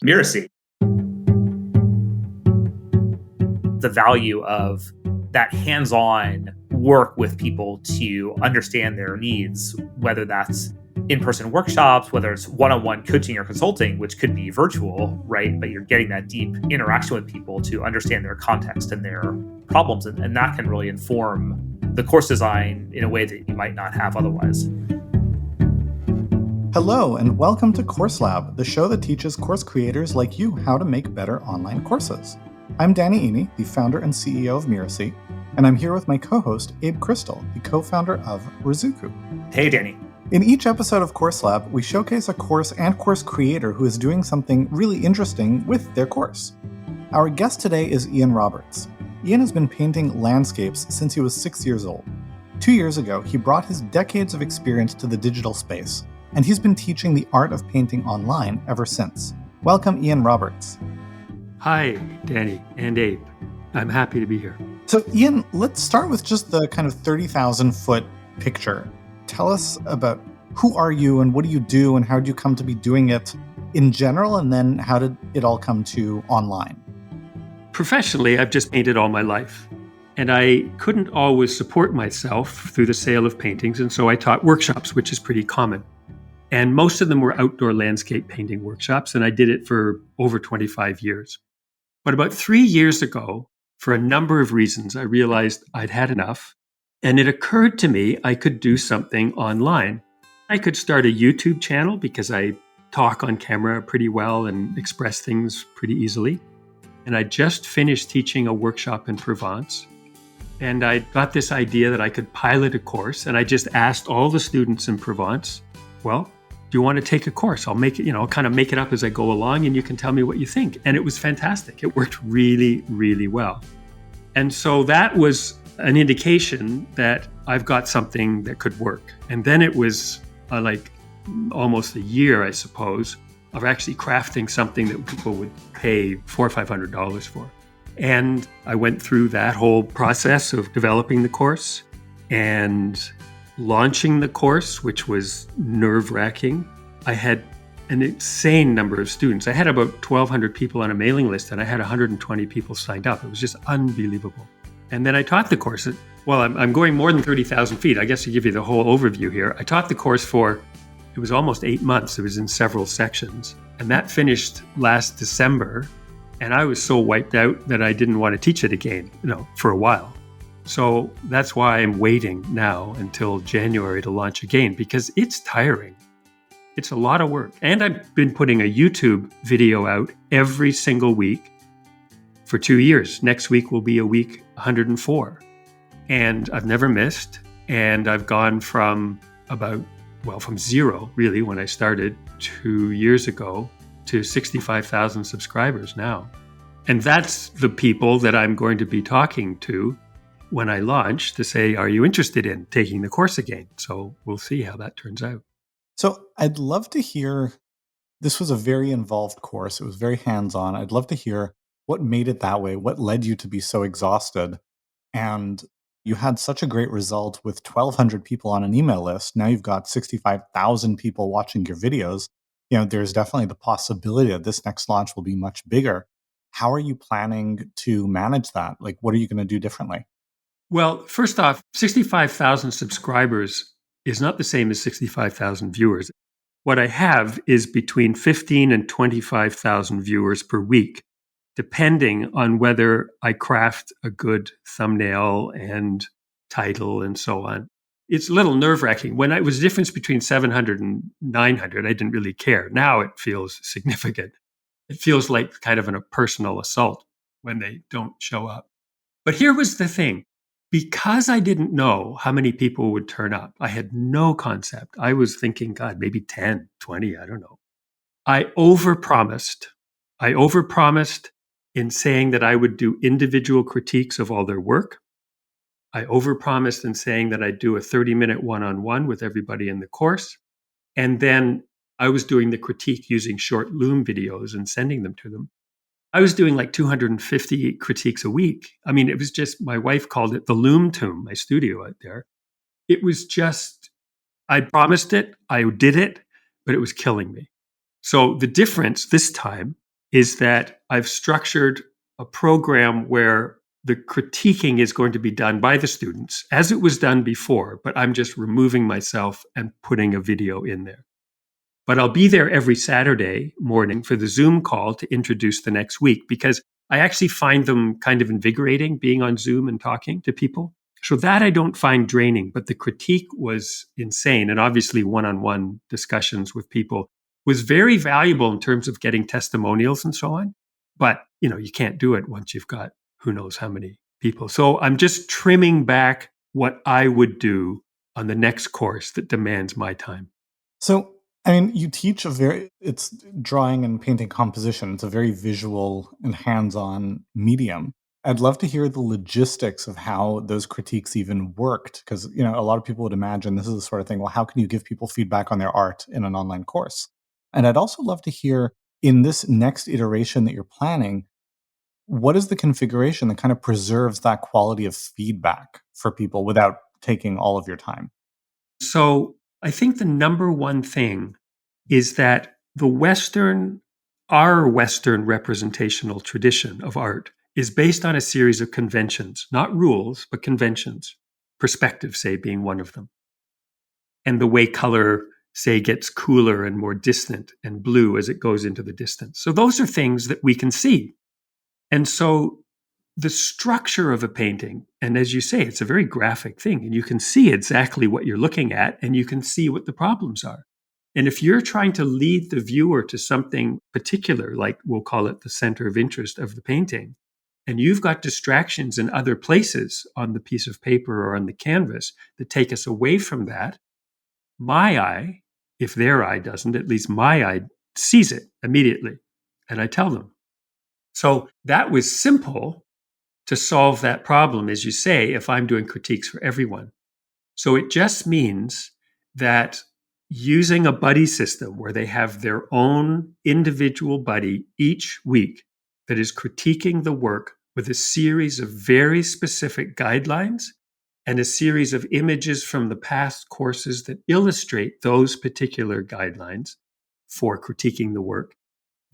Mirasee. The value of that hands-on work with people to understand their needs, whether that's in-person workshops, whether it's one-on-one coaching or consulting, which could be virtual, right? But you're getting that deep interaction with people to understand their context and their problems. And that can really inform the course design in a way that you might not have otherwise. Hello, and welcome to Course Lab, the show that teaches course creators like you how to make better online courses. I'm Danny Iny, the founder and CEO of Mirasee, and I'm here with my co-host, Abe Crystal, the co-founder of Rizuku. Hey, Danny. In each episode of Course Lab, we showcase a course and course creator who is doing something really interesting with their course. Our guest today is Ian Roberts. Ian has been painting landscapes since he was 6 years old. 2 years ago, he brought his decades of experience to the digital space, and he's been teaching the art of painting online ever since. Welcome, Ian Roberts. Hi, Danny and Abe. I'm happy to be here. So, Ian, let's start with just the kind of 30,000-foot picture. Tell us about who are you and what do you do and how did you come to be doing it in general, and then how did it all come to online? Professionally, I've just painted all my life, and I couldn't always support myself through the sale of paintings, and so I taught workshops, which is pretty common. And most of them were outdoor landscape painting workshops, and I did it for over 25 years. But about 3 years ago, for a number of reasons, I realized I'd had enough, and it occurred to me I could do something online. I could start a YouTube channel because I talk on camera pretty well and express things pretty easily. And I just finished teaching a workshop in Provence, and I got this idea that I could pilot a course, and I just asked all the students in Provence, well, do you want to take a course? I'll make it, I'll kind of make it up as I go along and you can tell me what you think. And it was fantastic. It worked really, really well. And so that was an indication that I've got something that could work. And then it was like almost a year, I suppose, of actually crafting something that people would pay $400 or $500 for. And I went through that whole process of developing the course and launching the course, which was nerve-wracking. I had an insane number of students. I had about 1,200 people on a mailing list, and I had 120 people signed up. It was just unbelievable. And then I taught the course. Well, I'm going more than 30,000 feet. I guess to give you the whole overview here, I taught the course for, it was almost 8 months. It was in several sections. And that finished last December. And I was so wiped out that I didn't want to teach it again, for a while. So that's why I'm waiting now until January to launch again, because it's tiring. It's a lot of work. And I've been putting a YouTube video out every single week for 2 years. Next week will be a week 104. And I've never missed. And I've gone from from zero, really, when I started 2 years ago, to 65,000 subscribers now. And that's the people that I'm going to be talking to when I launch to say, are you interested in taking the course again? So we'll see how that turns out. So I'd love to hear, this was a very involved course. It was very hands-on. I'd love to hear what made it that way, what led you to be so exhausted. And you had such a great result with 1,200 people on an email list. Now you've got 65,000 people watching your videos. There's definitely the possibility that this next launch will be much bigger. How are you planning to manage that? Like, what are you going to do differently? Well, first off, 65,000 subscribers is not the same as 65,000 viewers. What I have is between 15 and 25,000 viewers per week, depending on whether I craft a good thumbnail and title and so on. It's a little nerve-wracking. When it was the difference between 700 and 900, I didn't really care. Now it feels significant. It feels like kind of a personal assault when they don't show up. But here was the thing. Because I didn't know how many people would turn up, I had no concept. I was thinking, God, maybe 10, 20, I don't know. I overpromised. I overpromised in saying that I would do individual critiques of all their work. I overpromised in saying that I'd do a 30-minute one-on-one with everybody in the course. And then I was doing the critique using short Loom videos and sending them to them. I was doing like 250 critiques a week. I mean, it was just, my wife called it the Loom Tomb, my studio out there. It was just, I promised it, I did it, but it was killing me. So the difference this time is that I've structured a program where the critiquing is going to be done by the students as it was done before, but I'm just removing myself and putting a video in there. But I'll be there every Saturday morning for the Zoom call to introduce the next week, because I actually find them kind of invigorating being on Zoom and talking to people. So that I don't find draining, but the critique was insane. And obviously one-on-one discussions with people was very valuable in terms of getting testimonials and so on. But, you can't do it once you've got who knows how many people. So I'm just trimming back what I would do on the next course that demands my time. So, I mean, you teach it's drawing and painting composition. It's a very visual and hands-on medium. I'd love to hear the logistics of how those critiques even worked, because, a lot of people would imagine this is the sort of thing, well, how can you give people feedback on their art in an online course? And I'd also love to hear, in this next iteration that you're planning, what is the configuration that kind of preserves that quality of feedback for people without taking all of your time? So I think the number one thing is that our Western representational tradition of art is based on a series of conventions, not rules, but conventions. Perspective, say, being one of them. And the way color, say, gets cooler and more distant and blue as it goes into the distance. So those are things that we can see. And so the structure of a painting, and as you say, it's a very graphic thing, and you can see exactly what you're looking at, and you can see what the problems are. And if you're trying to lead the viewer to something particular, like we'll call it the center of interest of the painting, and you've got distractions in other places on the piece of paper or on the canvas that take us away from that, my eye, if their eye doesn't, at least my eye sees it immediately. And I tell them. So that was simple to solve that problem, as you say, if I'm doing critiques for everyone. So it just means that using a buddy system where they have their own individual buddy each week that is critiquing the work with a series of very specific guidelines and a series of images from the past courses that illustrate those particular guidelines for critiquing the work,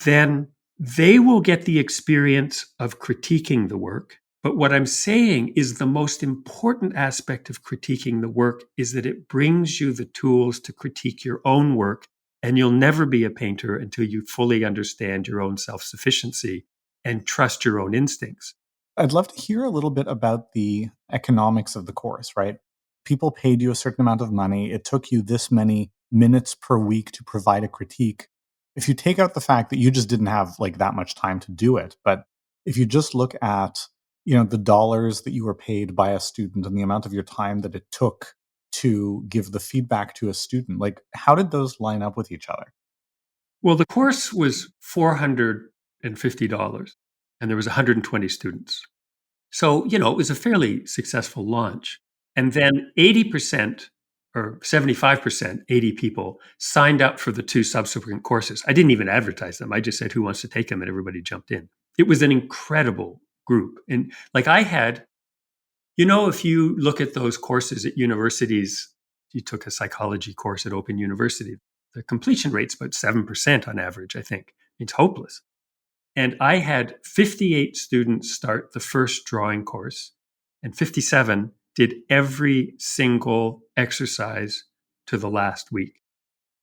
then they will get the experience of critiquing the work. But what I'm saying is the most important aspect of critiquing the work is that it brings you the tools to critique your own work, and you'll never be a painter until you fully understand your own self-sufficiency and trust your own instincts. I'd love to hear a little bit about the economics of the course, right? People paid you a certain amount of money. It took you this many minutes per week to provide a critique. If you take out the fact that you just didn't have like that much time to do it, but if you just look at, the dollars that you were paid by a student and the amount of your time that it took to give the feedback to a student, like how did those line up with each other? Well, the course was $450 and there was 120 students. So, it was a fairly successful launch. And then 80% or 75%, 80 people signed up for the two subsequent courses. I didn't even advertise them. I just said, who wants to take them? And everybody jumped in. It was an incredible group. And like I had, if you look at those courses at universities, you took a psychology course at Open University, the completion rate's about 7% on average, I think. It's hopeless. And I had 58 students start the first drawing course, and 57 did every single exercise to the last week.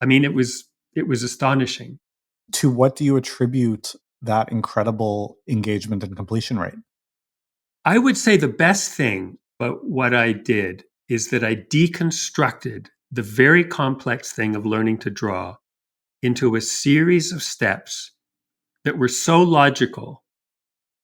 I mean, it was astonishing. To what do you attribute that incredible engagement and completion rate? I would say the best thing about what I did is that I deconstructed the very complex thing of learning to draw into a series of steps that were so logical,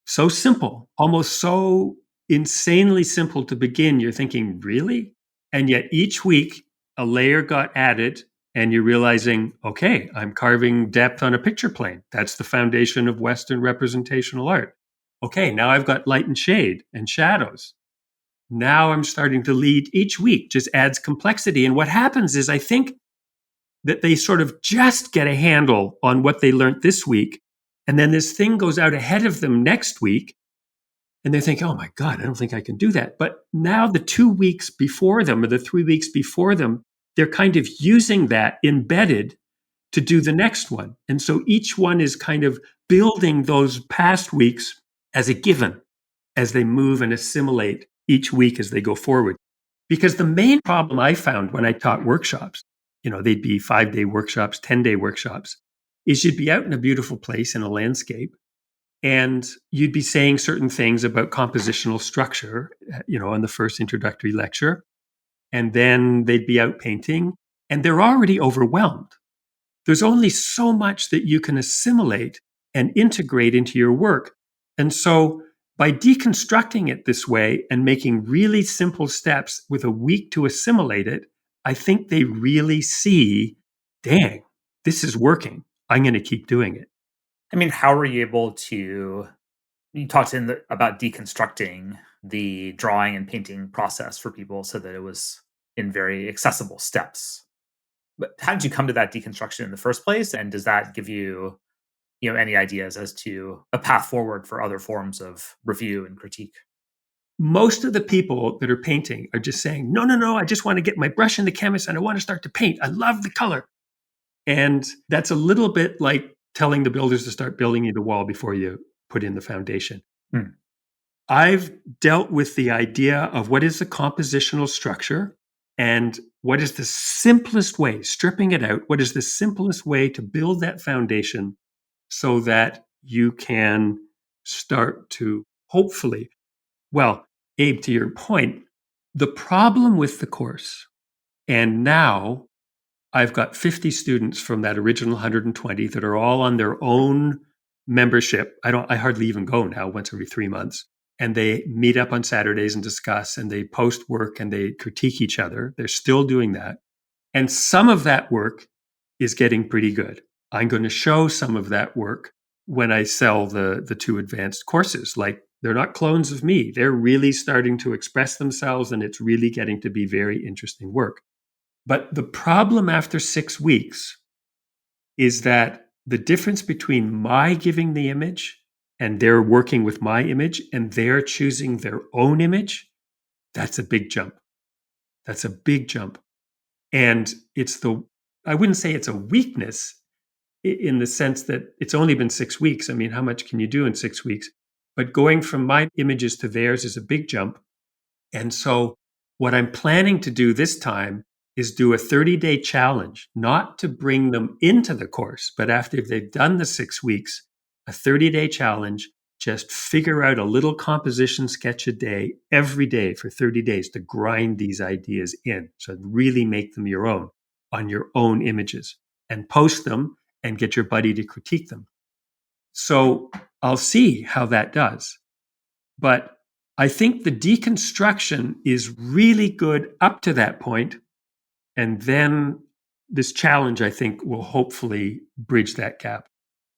so simple, almost so insanely simple to begin. You're thinking, really? And yet each week a layer got added and you're realizing, okay, I'm carving depth on a picture plane. That's the foundation of Western representational art. Okay, now I've got light and shade and shadows. Now I'm starting to lead each week, just adds complexity. And what happens is I think that they sort of just get a handle on what they learned this week. And then this thing goes out ahead of them next week. And they think, oh my God, I don't think I can do that. But now the 2 weeks before them or the 3 weeks before them, they're kind of using that embedded to do the next one. And so each one is kind of building those past weeks as a given as they move and assimilate each week as they go forward. Because the main problem I found when I taught workshops, they'd be 5-day workshops, 10-day workshops, is you'd be out in a beautiful place in a landscape and you'd be saying certain things about compositional structure, on the first introductory lecture. And then they'd be out painting and they're already overwhelmed. There's only so much that you can assimilate and integrate into your work. And so by deconstructing it this way and making really simple steps with a week to assimilate it, I think they really see, dang, this is working. I'm going to keep doing it. I mean, how were you able to, you talked about deconstructing the drawing and painting process for people so that it was in very accessible steps. But how did you come to that deconstruction in the first place? And does that give you, any ideas as to a path forward for other forms of review and critique? Most of the people that are painting are just saying, no, I just want to get my brush in the canvas and I want to start to paint. I love the color. And that's a little bit like telling the builders to start building you the wall before you put in the foundation. I've dealt with the idea of what is the compositional structure and what is the simplest way, stripping it out, what is the simplest way to build that foundation so that you can start to hopefully, well, Abe, to your point, the problem with the course, and now I've got 50 students from that original 120 that are all on their own membership. I hardly even go now, once every 3 months. And they meet up on Saturdays and discuss, and they post work and they critique each other. They're still doing that. And some of that work is getting pretty good. I'm going to show some of that work when I sell the 2 advanced courses. Like, they're not clones of me. They're really starting to express themselves, and it's really getting to be very interesting work. But the problem after 6 weeks is that the difference between my giving the image and they're working with my image and they're choosing their own image, that's a big jump. That's a big jump. And I wouldn't say it's a weakness in the sense that it's only been 6 weeks. I mean, how much can you do in 6 weeks? But going from my images to theirs is a big jump. And so what I'm planning to do this time is do a 30-day challenge, not to bring them into the course, but after they've done the 6 weeks, a 30-day challenge, just figure out a little composition sketch a day, every day for 30 days to grind these ideas in. So really make them your own on your own images and post them and get your buddy to critique them. So I'll see how that does. But I think the deconstruction is really good up to that point. And then this challenge, I think, will hopefully bridge that gap.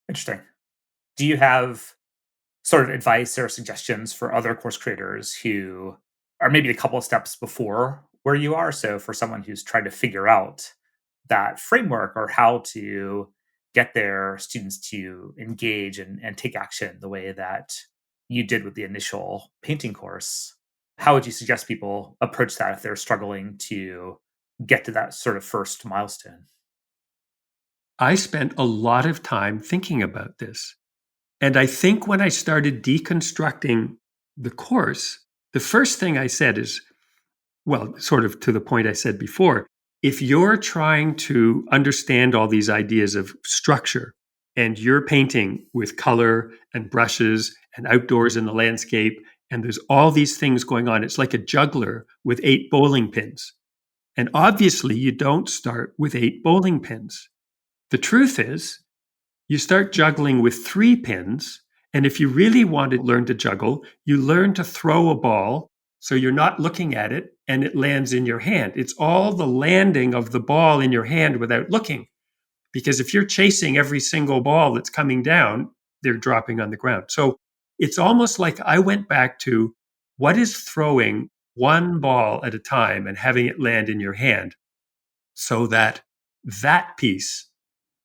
Interesting. Do you have sort of advice or suggestions for other course creators who are maybe a couple of steps before where you are? So for someone who's trying to figure out that framework or how to get their students to engage and take action the way that you did with the initial painting course, how would you suggest people approach that if they're struggling to get to that sort of first milestone? I spent a lot of time thinking about this. And I think when I started deconstructing the course, the first thing I said is, well, sort of to the point I said before, if you're trying to understand all these ideas of structure and you're painting with color and brushes and outdoors in the landscape, and there's all these things going on, it's like a juggler with 8 bowling pins. And obviously, you don't start with 8 bowling pins. The truth is, you start juggling with 3 pins. And if you really want to learn to juggle, you learn to throw a ball so you're not looking at it and it lands in your hand. It's all the landing of the ball in your hand without looking. Because if you're chasing every single ball that's coming down, they're dropping on the ground. So it's almost like I went back to what is throwing one ball at a time and having it land in your hand so that that piece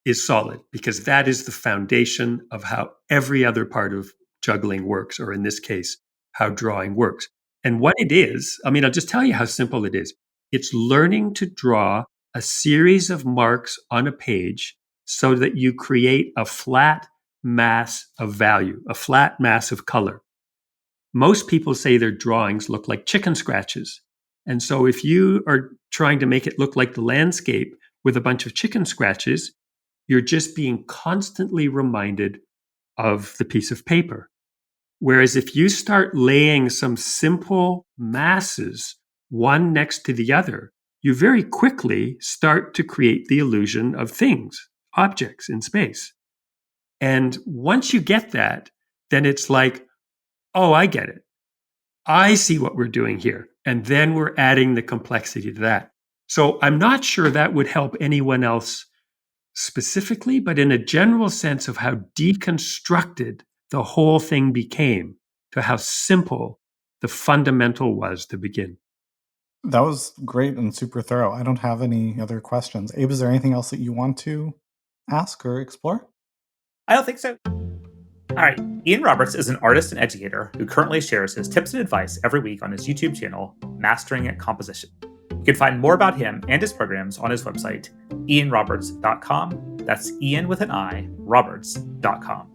is solid, because that is the foundation of how every other part of juggling works, or in this case, how drawing works. And what it is, I mean, I'll just tell you how simple it is. It's learning to draw a series of marks on a page so that you create a flat mass of value, a flat mass of color. Most people say their drawings look like chicken scratches. And so if you are trying to make it look like the landscape with a bunch of chicken scratches, you're just being constantly reminded of the piece of paper. Whereas if you start laying some simple masses one next to the other, you very quickly start to create the illusion of things, objects in space. And once you get that, then it's like, oh, I get it. I see what we're doing here. And then we're adding the complexity to that. So I'm not sure that would help anyone else specifically, but in a general sense of how deconstructed the whole thing became to how simple the fundamental was to begin. That was great and super thorough. I don't have any other questions. Abe, is there anything else that you want to ask or explore? I don't think so. All right. Ian Roberts is an artist and educator who currently shares his tips and advice every week on his YouTube channel, Mastering Composition. You can find more about him and his programs on his website, ianroberts.com. That's Ian with an I, Roberts.com.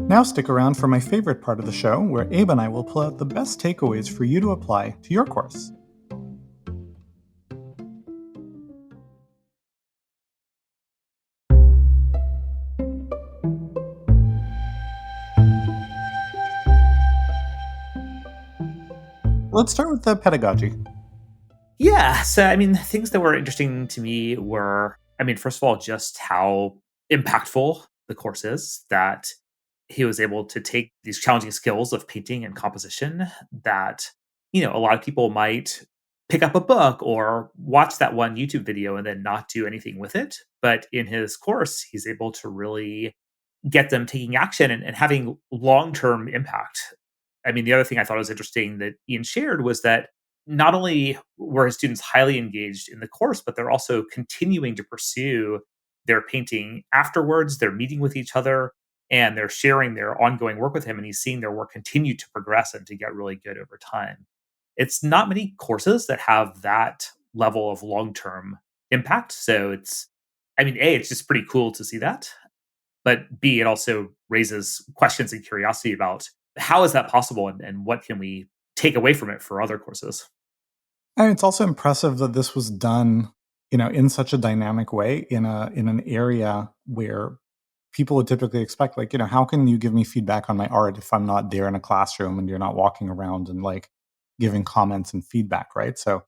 Now stick around for my favorite part of the show, where Abe and I will pull out the best takeaways for you to apply to your course. Let's start with the pedagogy. Yeah. So, things that were interesting to me were, first of all, just how impactful the course is, that he was able to take these challenging skills of painting and composition that, a lot of people might pick up a book or watch that one YouTube video and then not do anything with it. But in his course, he's able to really get them taking action and having long-term impact. The other thing I thought was interesting that Ian shared was that not only were his students highly engaged in the course, but they're also continuing to pursue their painting afterwards. They're meeting with each other and they're sharing their ongoing work with him. And he's seeing their work continue to progress and to get really good over time. It's not many courses that have that level of long-term impact. So it's just pretty cool to see that. But B, it also raises questions and curiosity about how is that possible and what can we take away from it for other courses? And it's also impressive that this was done, in such a dynamic way in an area where people would typically expect, like, how can you give me feedback on my art if I'm not there in a classroom and you're not walking around and like giving comments and feedback, right? So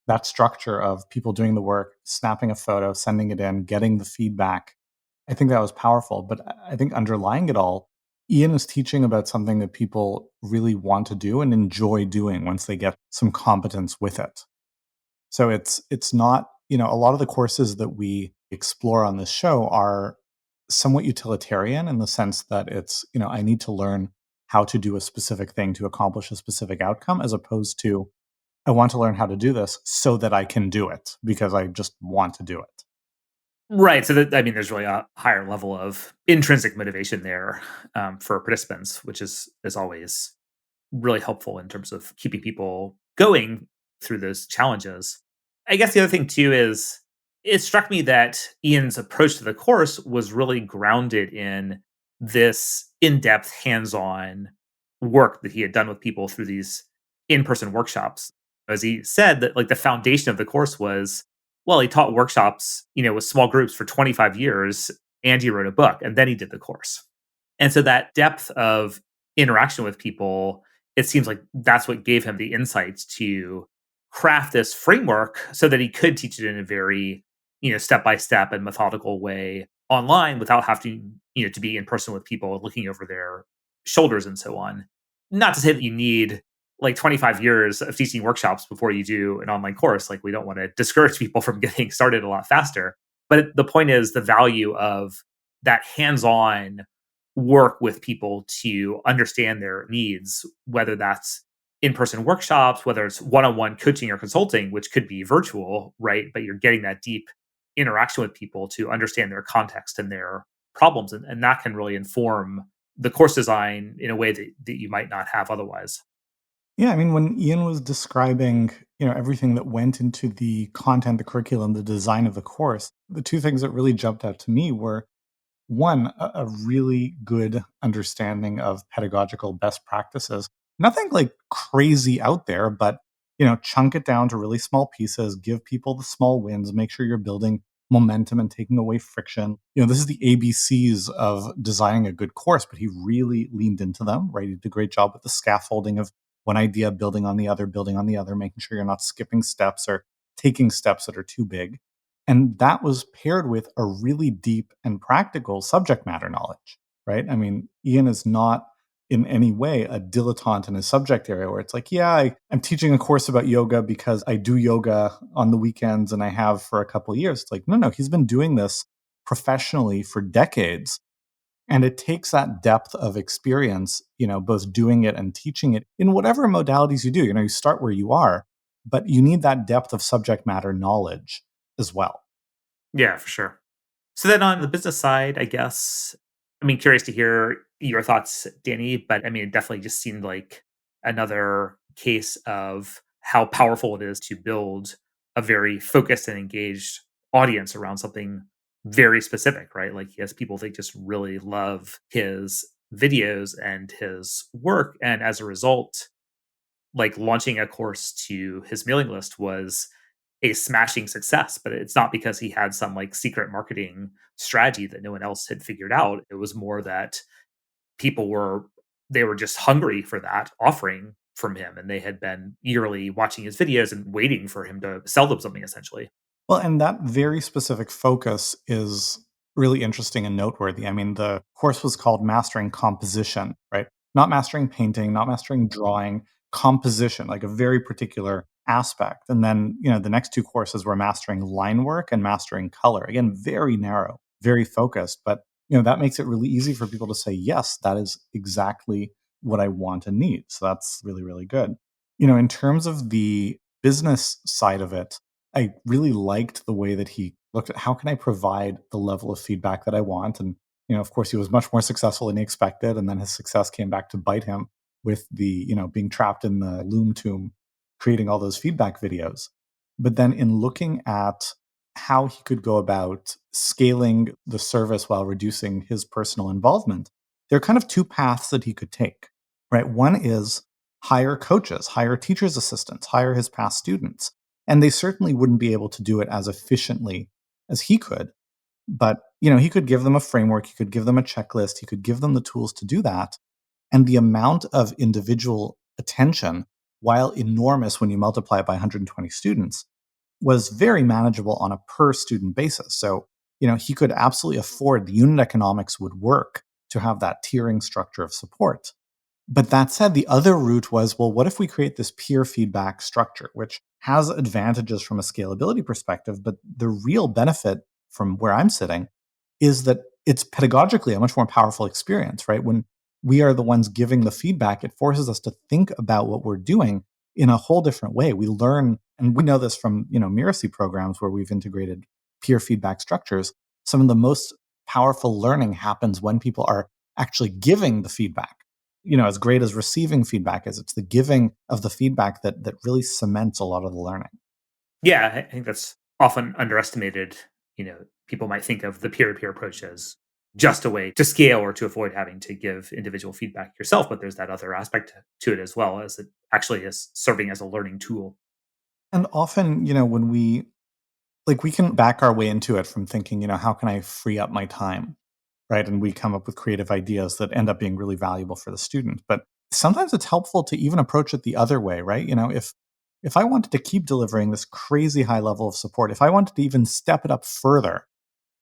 that structure of people doing the work, snapping a photo, sending it in, getting the feedback, I think that was powerful. But I think underlying it all, Ian is teaching about something that people really want to do and enjoy doing once they get some competence with it. So it's not, a lot of the courses that we explore on this show are somewhat utilitarian in the sense that it's, I need to learn how to do a specific thing to accomplish a specific outcome, as opposed to, I want to learn how to do this so that I can do it because I just want to do it. Right. So there's really a higher level of intrinsic motivation there for participants, which is always really helpful in terms of keeping people going through those challenges. I guess the other thing too is it struck me that Ian's approach to the course was really grounded in this in-depth, hands-on work that he had done with people through these in-person workshops. As he said, that like the foundation of the course was, well, he taught workshops, with small groups for 25 years, and he wrote a book, and then he did the course. And so that depth of interaction with people, it seems like that's what gave him the insights to craft this framework so that he could teach it in a very, step-by-step and methodical way online without having, to be in person with people looking over their shoulders and so on. Not to say that you need like 25 years of teaching workshops before you do an online course. Like, we don't want to discourage people from getting started a lot faster. But the point is the value of that hands-on work with people to understand their needs, whether that's in-person workshops, whether it's one-on-one coaching or consulting, which could be virtual, right? But you're getting that deep interaction with people to understand their context and their problems. And that can really inform the course design in a way that you might not have otherwise. Yeah, I mean, when Ian was describing, everything that went into the content, the curriculum, the design of the course, the two things that really jumped out to me were one, a really good understanding of pedagogical best practices. Nothing like crazy out there, but chunk it down to really small pieces, give people the small wins, make sure you're building momentum and taking away friction. This is the ABCs of designing a good course, but he really leaned into them, right? He did a great job with the scaffolding of one idea building on the other, making sure you're not skipping steps or taking steps that are too big. And that was paired with a really deep and practical subject matter knowledge, right? I mean, Ian is not in any way a dilettante in his subject area where it's like, yeah, I'm teaching a course about yoga because I do yoga on the weekends and I have for a couple of years. It's like, no, he's been doing this professionally for decades. And it takes that depth of experience, both doing it and teaching it in whatever modalities you do. You start where you are, but you need that depth of subject matter knowledge as well. Yeah, for sure. So then on the business side, I guess, I mean, curious to hear your thoughts, Danny, but I mean, it definitely just seemed like another case of how powerful it is to build a very focused and engaged audience around something very specific, right? Like he has people that just really love his videos and his work. And as a result, like launching a course to his mailing list was a smashing success, but it's not because he had some like secret marketing strategy that no one else had figured out. It was more that people were just hungry for that offering from him, and they had been eagerly watching his videos and waiting for him to sell them something essentially. Well, and that very specific focus is really interesting and noteworthy. I mean, the course was called Mastering Composition, right? Not mastering painting, not mastering drawing, composition, like a very particular aspect. And then, the next two courses were mastering line work and mastering color. Again, very narrow, very focused, but that makes it really easy for people to say, yes, that is exactly what I want and need. So that's really, really good. In terms of the business side of it, I really liked the way that he looked at how can I provide the level of feedback that I want. And, of course, he was much more successful than he expected. And then his success came back to bite him with the, being trapped in the loom tomb, creating all those feedback videos. But then in looking at how he could go about scaling the service while reducing his personal involvement, there are kind of two paths that he could take, right? One is hire coaches, hire teachers' assistants, hire his past students. And they certainly wouldn't be able to do it as efficiently as he could. But, he could give them a framework, he could give them a checklist, he could give them the tools to do that. And the amount of individual attention, while enormous when you multiply it by 120 students, was very manageable on a per student basis. So, he could absolutely afford the unit economics would work to have that tiering structure of support. But that said, the other route was, well, what if we create this peer feedback structure, which has advantages from a scalability perspective, but the real benefit from where I'm sitting is that it's pedagogically a much more powerful experience, right? When we are the ones giving the feedback, it forces us to think about what we're doing in a whole different way. We learn, and we know this from, Mirasee programs where we've integrated peer feedback structures. Some of the most powerful learning happens when people are actually giving the feedback. As great as receiving feedback is, it's the giving of the feedback that really cements a lot of the learning. Yeah, I think that's often underestimated. People might think of the peer-to-peer approach as just a way to scale or to avoid having to give individual feedback yourself, but there's that other aspect to it as well, as it actually is serving as a learning tool. And often, when we can back our way into it from thinking, how can I free up my time? Right. And we come up with creative ideas that end up being really valuable for the student. But sometimes it's helpful to even approach it the other way, right? If I wanted to keep delivering this crazy high level of support, if I wanted to even step it up further,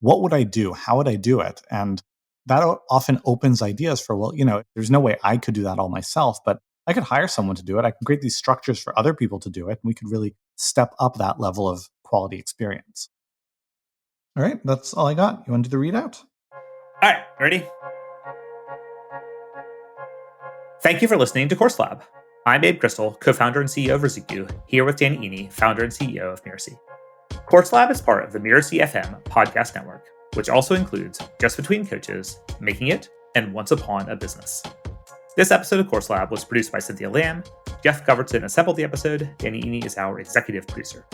what would I do? How would I do it? And that often opens ideas for, well, there's no way I could do that all myself, but I could hire someone to do it. I can create these structures for other people to do it. And we could really step up that level of quality experience. All right. That's all I got. You want to do the readout? All right, ready? Thank you for listening to Course Lab. I'm Abe Crystal, co-founder and CEO of Rizuku, here with Danny Iny, founder and CEO of Mirasee. Course Lab is part of the Mirasee FM podcast network, which also includes Just Between Coaches, Making It, and Once Upon a Business. This episode of Course Lab was produced by Cynthia Lamb. Jeff Govertson assembled the episode. Danny Iny is our executive producer.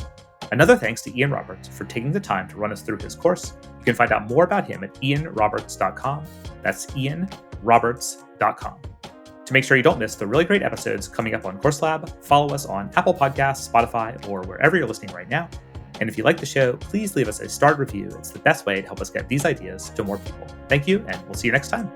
Another thanks to Ian Roberts for taking the time to run us through his course. You can find out more about him at ianroberts.com. That's ianroberts.com. To make sure you don't miss the really great episodes coming up on Course Lab, follow us on Apple Podcasts, Spotify, or wherever you're listening right now. And if you like the show, please leave us a starred review. It's the best way to help us get these ideas to more people. Thank you, and we'll see you next time.